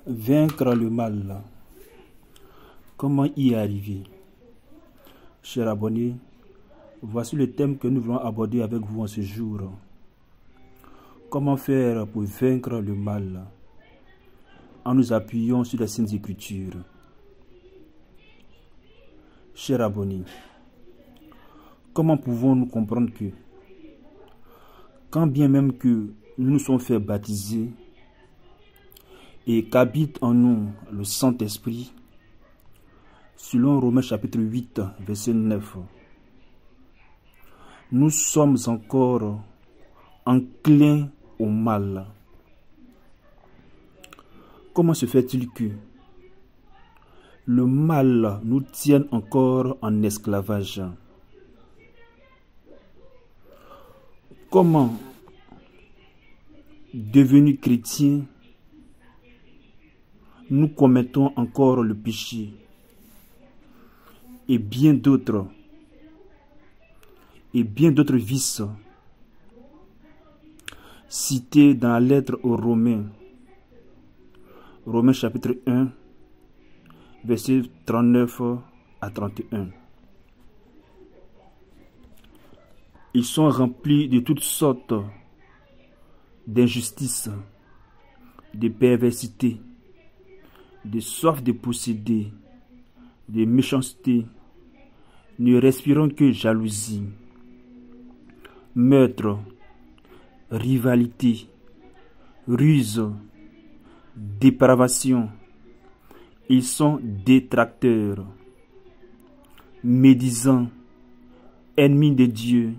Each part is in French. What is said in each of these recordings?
Vaincre le mal. Comment y arriver? Chers abonnés, voici le thème que nous voulons aborder avec vous en ce jour. Comment faire pour vaincre le mal en nous appuyant sur les Saintes Écritures? Chers abonnés, comment pouvons-nous comprendre que, quand bien même que nous nous sommes fait baptiser et qu'habite en nous le Saint-Esprit, selon Romains chapitre 8, verset 9, nous sommes encore enclins au mal. Comment se fait-il que le mal nous tienne encore en esclavage? Comment, devenus chrétiens, nous commettons encore le péché et bien d'autres vices cités dans la lettre aux Romains, Romains chapitre 1, versets 39 à 31. Ils sont remplis de toutes sortes d'injustices, de perversité, de soif de posséder, de méchanceté, ne respirant que jalousie, meurtre, rivalité, ruse, dépravation. Ils sont détracteurs, médisants, ennemis de Dieu,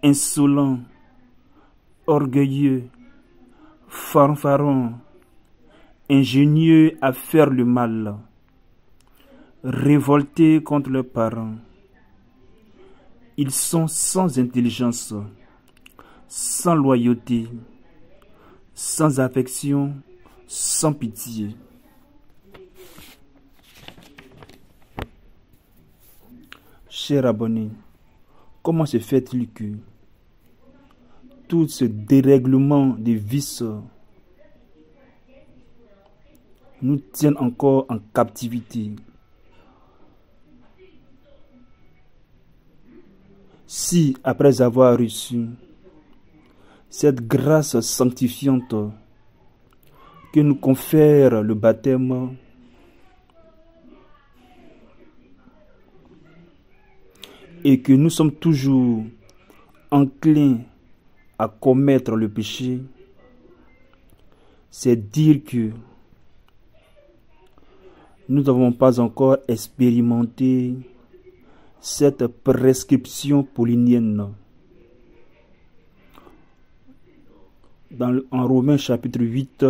insolents, orgueilleux, fanfarons, ingénieux à faire le mal, révoltés contre leurs parents. Ils sont sans intelligence, sans loyauté, sans affection, sans pitié. Chers abonnés, comment se fait-il que tout ce dérèglement des vices nous tienne encore en captivité? Si, après avoir reçu cette grâce sanctifiante que nous confère le baptême, et que nous sommes toujours enclins à commettre le péché, c'est dire que nous n'avons pas encore expérimenté cette prescription paulinienne. En Romains chapitre 8,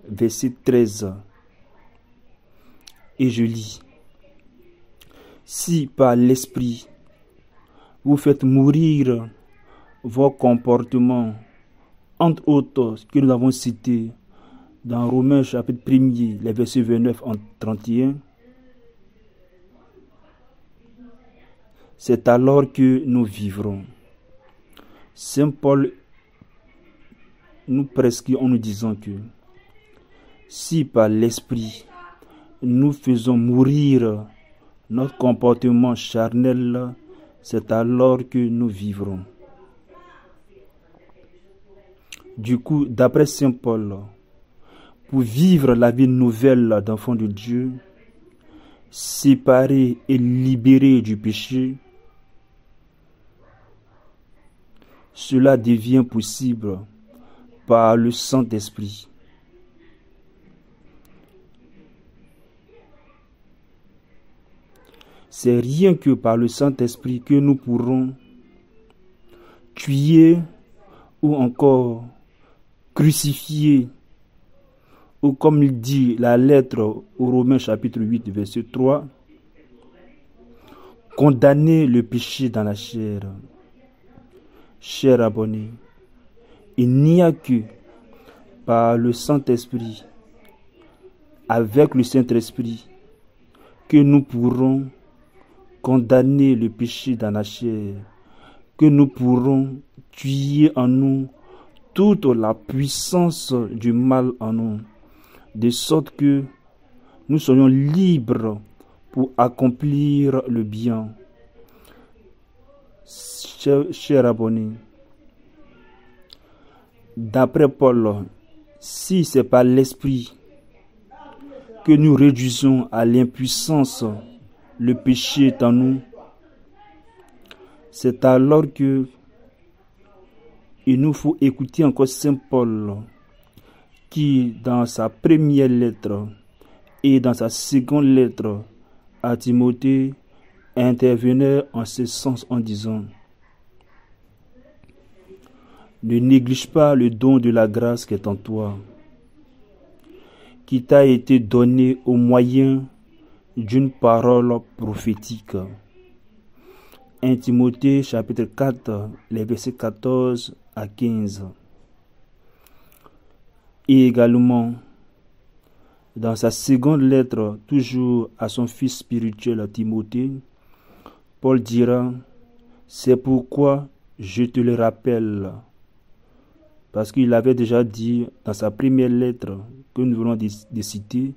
verset 13, et je lis: si par l'Esprit vous faites mourir vos comportements, entre autres que nous avons cités dans Romains chapitre 1er, les versets 29 en 31, c'est alors que nous vivrons. Saint Paul nous prescrit en nous disant que si par l'Esprit nous faisons mourir notre comportement charnel, c'est alors que nous vivrons. Du coup, d'après Saint Paul, pour vivre la vie nouvelle d'enfant de Dieu, séparé et libéré du péché, cela devient possible par le Saint-Esprit. C'est rien que par le Saint-Esprit que nous pourrons tuer ou encore crucifier, ou comme il dit la lettre aux Romains chapitre 8 verset 3, condamner le péché dans la chair. Chers abonnés, il n'y a que par le Saint-Esprit, avec le Saint-Esprit, que nous pourrons condamner le péché dans la chair, que nous pourrons tuer en nous toute la puissance du mal en nous, de sorte que nous soyons libres pour accomplir le bien. Cher abonné, d'après Paul, si c'est par l'esprit que nous réduisons à l'impuissance le péché est en nous, c'est alors que il nous faut écouter encore Saint Paul qui, dans sa première lettre et dans sa seconde lettre à Timothée, intervenait en ce sens en disant: ne néglige pas le don de la grâce qui est en toi, qui t'a été donné au moyen d'une parole prophétique. 1 Timothée chapitre 4, les versets 14 à 15. Et également, dans sa seconde lettre, toujours à son fils spirituel à Timothée, Paul dira: c'est pourquoi je te le rappelle. Parce qu'il avait déjà dit dans sa première lettre que nous venons de citer,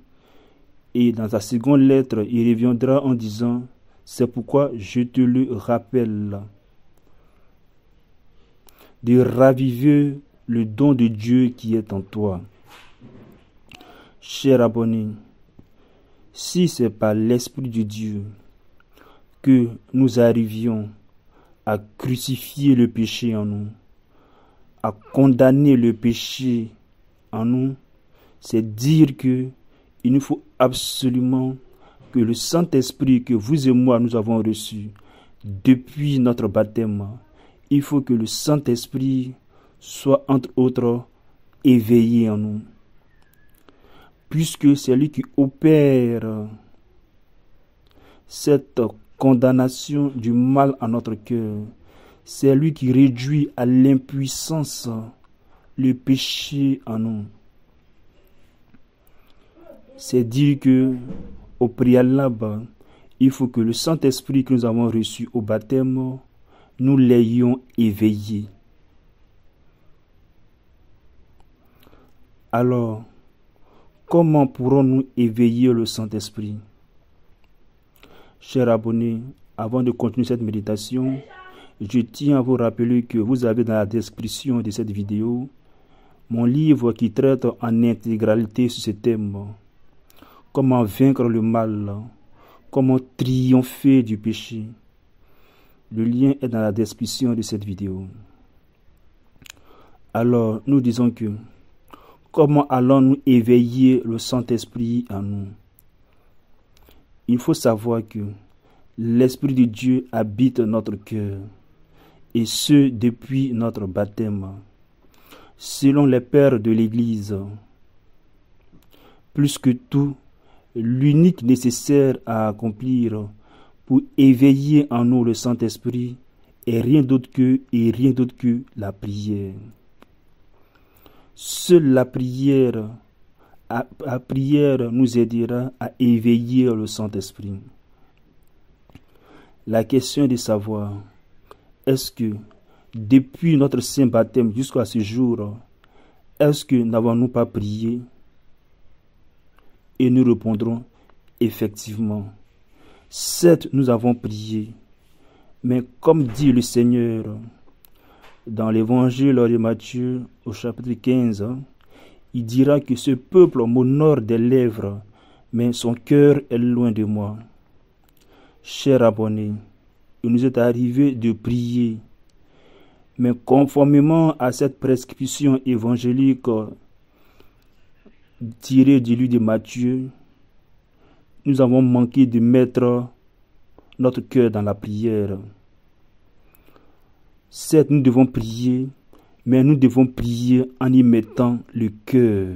et dans sa seconde lettre, il reviendra en disant: c'est pourquoi je te le rappelle, de raviver le don de Dieu qui est en toi. Cher abonné, si c'est par l'Esprit de Dieu que nous arrivions à crucifier le péché en nous, à condamner le péché en nous, c'est dire que il nous faut absolument que le Saint-Esprit que vous et moi nous avons reçu depuis notre baptême, il faut que le Saint-Esprit soit entre autres éveillé en nous. Puisque c'est lui qui opère cette condamnation du mal à notre cœur, c'est lui qui réduit à l'impuissance le péché en nous. C'est dire que au préalable, il faut que le Saint-Esprit que nous avons reçu au baptême, nous l'ayons éveillé. Alors, comment pourrons-nous éveiller le Saint-Esprit? Chers abonnés, avant de continuer cette méditation, je tiens à vous rappeler que vous avez dans la description de cette vidéo mon livre qui traite en intégralité sur ce thème. Comment vaincre le mal, comment triompher du péché. Le lien est dans la description de cette vidéo. Alors, nous disons que comment allons-nous éveiller le Saint-Esprit en nous? Il faut savoir que l'Esprit de Dieu habite notre cœur, et ce depuis notre baptême. Selon les pères de l'Église, plus que tout, l'unique nécessaire à accomplir pour éveiller en nous le Saint-Esprit est rien d'autre que la prière. Seule la prière nous aidera à éveiller le Saint-Esprit. La question est de savoir, est-ce que depuis notre saint baptême jusqu'à ce jour, est-ce que n'avons-nous pas prié? Et nous répondrons effectivement, certes nous avons prié, mais comme dit le Seigneur dans l'évangile de Matthieu au chapitre 15, il dira que ce peuple m'honore des lèvres, mais son cœur est loin de moi. Chers abonnés, il nous est arrivé de prier, mais conformément à cette prescription évangélique tirée du livre de Matthieu, nous avons manqué de mettre notre cœur dans la prière. Certes, nous devons prier, mais nous devons prier en y mettant le cœur.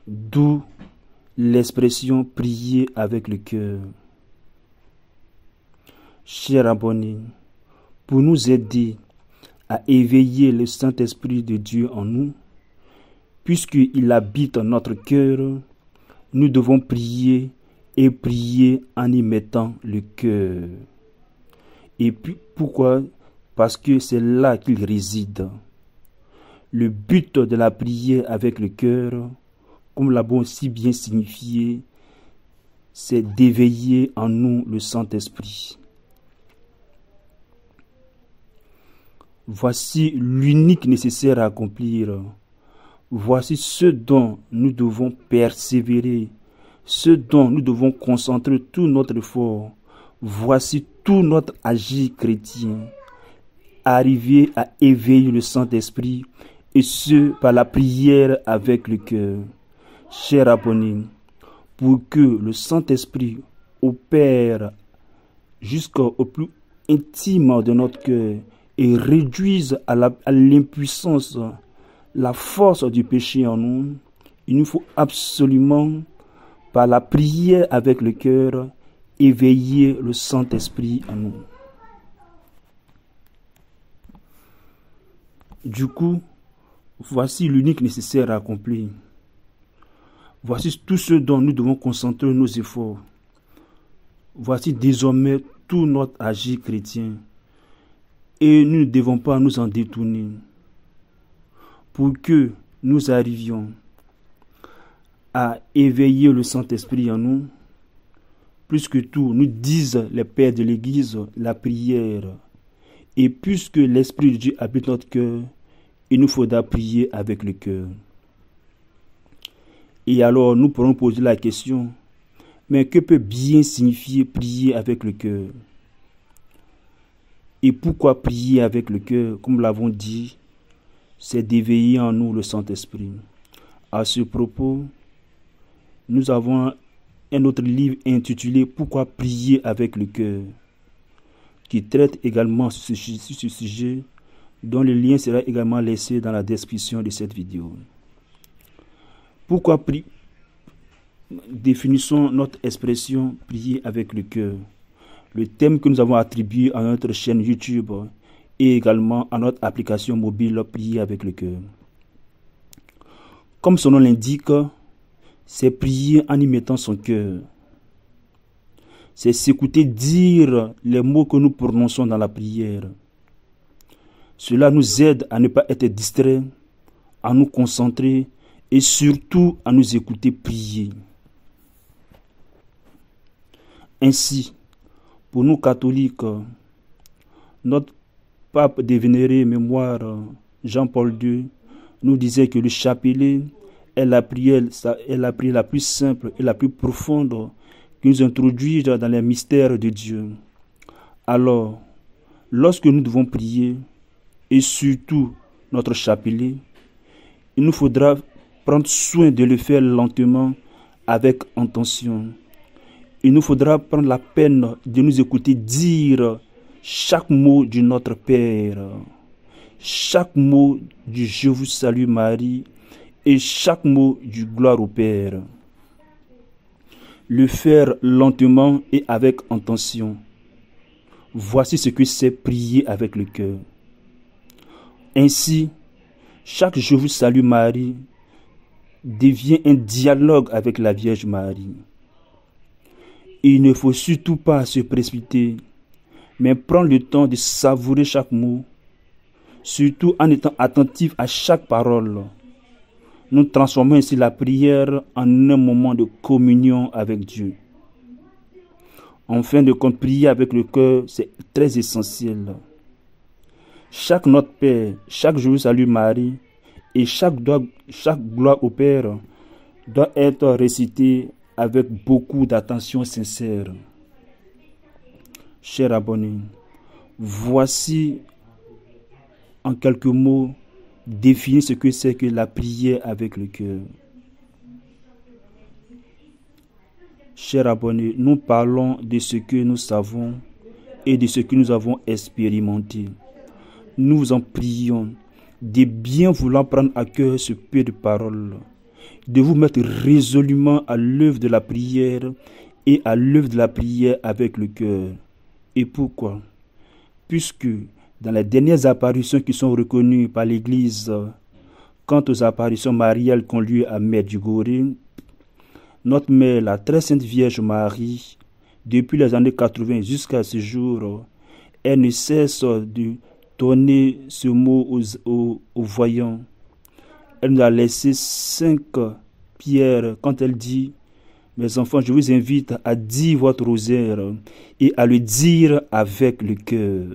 D'où l'expression prier avec le cœur. Chers abonnés, pour nous aider à éveiller le Saint-Esprit de Dieu en nous, puisqu'il habite en notre cœur, nous devons prier et prier en y mettant le cœur. Et puis, pourquoi? Parce que c'est là qu'il réside. Le but de la prière avec le cœur, comme l'avons si bien signifié, c'est d'éveiller en nous le Saint-Esprit. Voici l'unique nécessaire à accomplir. Voici ce dont nous devons persévérer, ce dont nous devons concentrer tout notre effort. Voici tout notre agir chrétien. Arriver à éveiller le Saint-Esprit, et ce par la prière avec le cœur. Chers abonnés, pour que le Saint-Esprit opère jusqu'au plus intime de notre cœur et réduise à l'impuissance la force du péché en nous, il nous faut absolument, par la prière avec le cœur, éveiller le Saint-Esprit en nous. Du coup, voici l'unique nécessaire à accomplir. Voici tout ce dont nous devons concentrer nos efforts. Voici désormais tout notre agir chrétien. Et nous ne devons pas nous en détourner. Pour que nous arrivions à éveiller le Saint-Esprit en nous, plus que tout, nous disent les pères de l'Église, la prière. Et puisque l'Esprit de Dieu habite notre cœur, il nous faudra prier avec le cœur. Et alors, nous pourrons poser la question, mais que peut bien signifier prier avec le cœur? Et pourquoi prier avec le cœur? Comme l'avons dit, c'est d'éveiller en nous le Saint-Esprit. À ce propos, nous avons un autre livre intitulé « Pourquoi prier avec le cœur ?» qui traite également sur ce sujet, dont le lien sera également laissé dans la description de cette vidéo. Pourquoi prier? Définissons notre expression « prier avec le cœur ». Le thème que nous avons attribué à notre chaîne YouTube et également à notre application mobile « Prier avec le cœur ». Comme son nom l'indique, c'est prier en y mettant son cœur. C'est s'écouter dire les mots que nous prononçons dans la prière. Cela nous aide à ne pas être distraits, à nous concentrer et surtout à nous écouter prier. Ainsi, pour nous catholiques, notre pape de vénérée mémoire Jean-Paul II nous disait que le chapelet est la prière la plus simple et la plus profonde qui nous introduit dans les mystères de Dieu. Alors, lorsque nous devons prier, et surtout notre chapelet, il nous faudra prendre soin de le faire lentement, avec intention. Il nous faudra prendre la peine de nous écouter dire chaque mot du Notre Père, chaque mot du Je vous salue Marie et chaque mot du Gloire au Père. Le faire lentement et avec intention. Voici ce que c'est prier avec le cœur. Ainsi, chaque Je vous salue Marie devient un dialogue avec la Vierge Marie. Il ne faut surtout pas se précipiter, mais prendre le temps de savourer chaque mot, surtout en étant attentif à chaque parole. Nous transformons ainsi la prière en un moment de communion avec Dieu. En fin de compte, prier avec le cœur, c'est très essentiel. Chaque Notre Père, chaque Je vous salue Marie et chaque gloire au Père doit être récité avec beaucoup d'attention sincère. Chers abonnés, voici en quelques mots définir ce que c'est que la prière avec le cœur. Chers abonnés, nous parlons de ce que nous savons et de ce que nous avons expérimenté. Nous vous en prions de bien vouloir prendre à cœur ce peu de paroles, de vous mettre résolument à l'œuvre de la prière et à l'œuvre de la prière avec le cœur. Et pourquoi? Puisque dans les dernières apparitions qui sont reconnues par l'Église, quant aux apparitions mariales qui ont lieu à Medjugorje, notre mère, la très sainte Vierge Marie, depuis les années 80 jusqu'à ce jour, elle ne cesse de donner ce mot aux voyants, elle nous a laissé 5 pierres quand elle dit: mes enfants, je vous invite à dire votre rosaire et à le dire avec le cœur.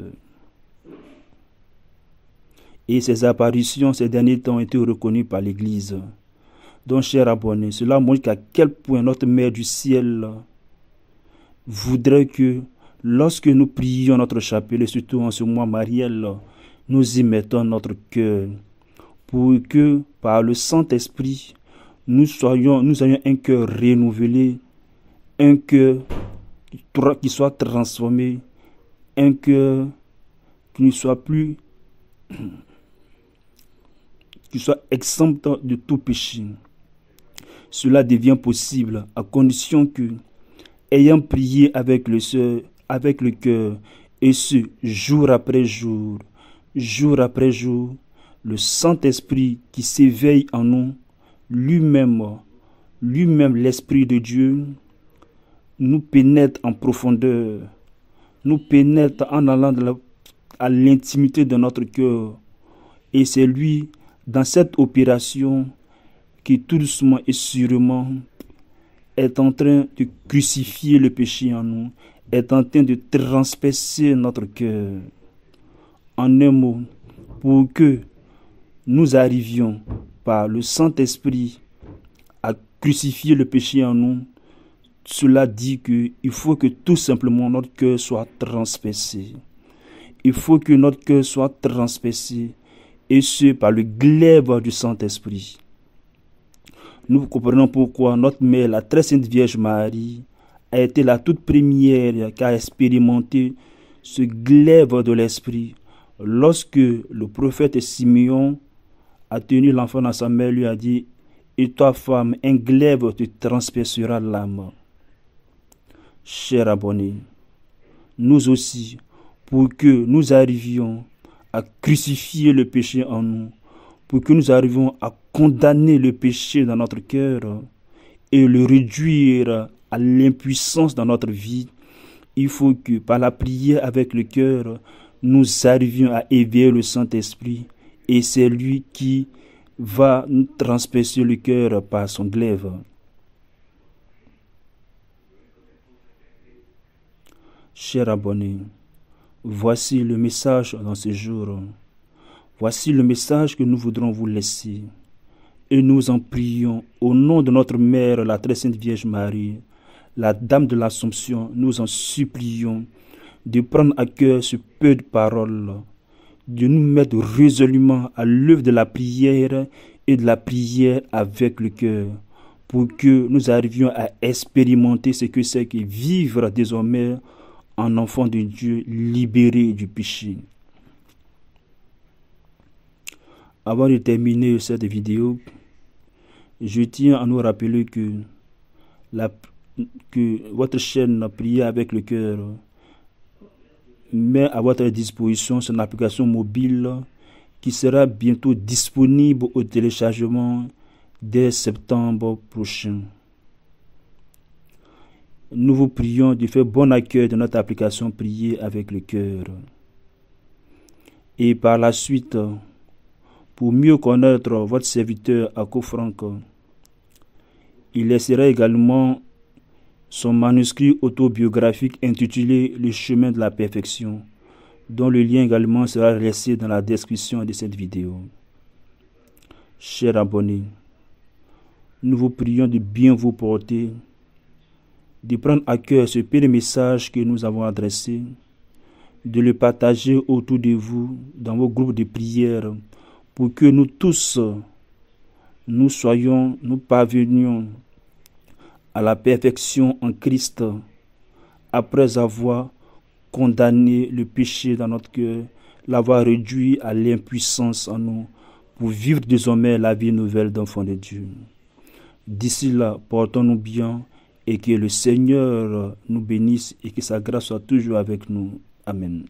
Et ces apparitions, ces derniers temps, ont été reconnues par l'Église. Donc, chers abonnés, cela montre à quel point notre Mère du ciel voudrait que, lorsque nous prions notre chapelet, surtout en ce mois mariel, nous y mettons notre cœur, pour que, par le Saint-Esprit, nous ayons un cœur renouvelé, un cœur qui soit transformé, un cœur qui ne soit plus, qui soit exempt de tout péché. Cela devient possible à condition que, ayant prié avec le cœur, et ce, jour après jour, le Saint-Esprit qui s'éveille en nous, lui-même l'Esprit de Dieu, nous pénètre en profondeur, nous pénètre en allant à l'intimité de notre cœur. Et c'est lui, dans cette opération, qui tout doucement et sûrement est en train de crucifier le péché en nous, est en train de transpercer notre cœur. En un mot, pour que nous arrivions par le Saint-Esprit à crucifier le péché en nous, cela dit qu'il faut que tout simplement notre cœur soit transpercé. Il faut que notre cœur soit transpercé, et ce par le glaive du Saint-Esprit. Nous comprenons pourquoi notre mère, la très sainte Vierge Marie, a été la toute première qui a expérimenté ce glaive de l'Esprit. Lorsque le prophète Simeon a tenu l'enfant dans sa main, lui a dit: et toi, femme, un glaive te transpercera l'âme. Chers abonnés, nous aussi, pour que nous arrivions à crucifier le péché en nous, pour que nous arrivions à condamner le péché dans notre cœur et le réduire à l'impuissance dans notre vie, il faut que par la prière avec le cœur, nous arrivions à éveiller le Saint-Esprit, et c'est lui qui va nous transpercer le cœur par son glaive. Chers abonnés, voici le message dans ce jour. Voici le message que nous voudrons vous laisser. Et nous en prions au nom de notre Mère, la très sainte Vierge Marie, la Dame de l'Assomption, nous en supplions de prendre à cœur ce peu de paroles, de nous mettre résolument à l'œuvre de la prière et de la prière avec le cœur, pour que nous arrivions à expérimenter ce que c'est que vivre désormais en enfant de Dieu libéré du péché. Avant de terminer cette vidéo, je tiens à nous rappeler que votre chaîne Prier avec le cœur met à votre disposition son application mobile qui sera bientôt disponible au téléchargement dès septembre prochain. Nous vous prions de faire bon accueil de notre application Prier avec le cœur. Et par la suite, pour mieux connaître votre serviteur Ako Frank, il laissera également son manuscrit autobiographique intitulé Le chemin de la perfection, dont le lien également sera laissé dans la description de cette vidéo. Chers abonnés, nous vous prions de bien vous porter, de prendre à cœur ce petit message que nous avons adressé, de le partager autour de vous dans vos groupes de prière, pour que nous tous, nous parvenions à la perfection en Christ, après avoir condamné le péché dans notre cœur, l'avoir réduit à l'impuissance en nous, pour vivre désormais la vie nouvelle d'enfants de Dieu. D'ici là, portons-nous bien, et que le Seigneur nous bénisse et que sa grâce soit toujours avec nous. Amen.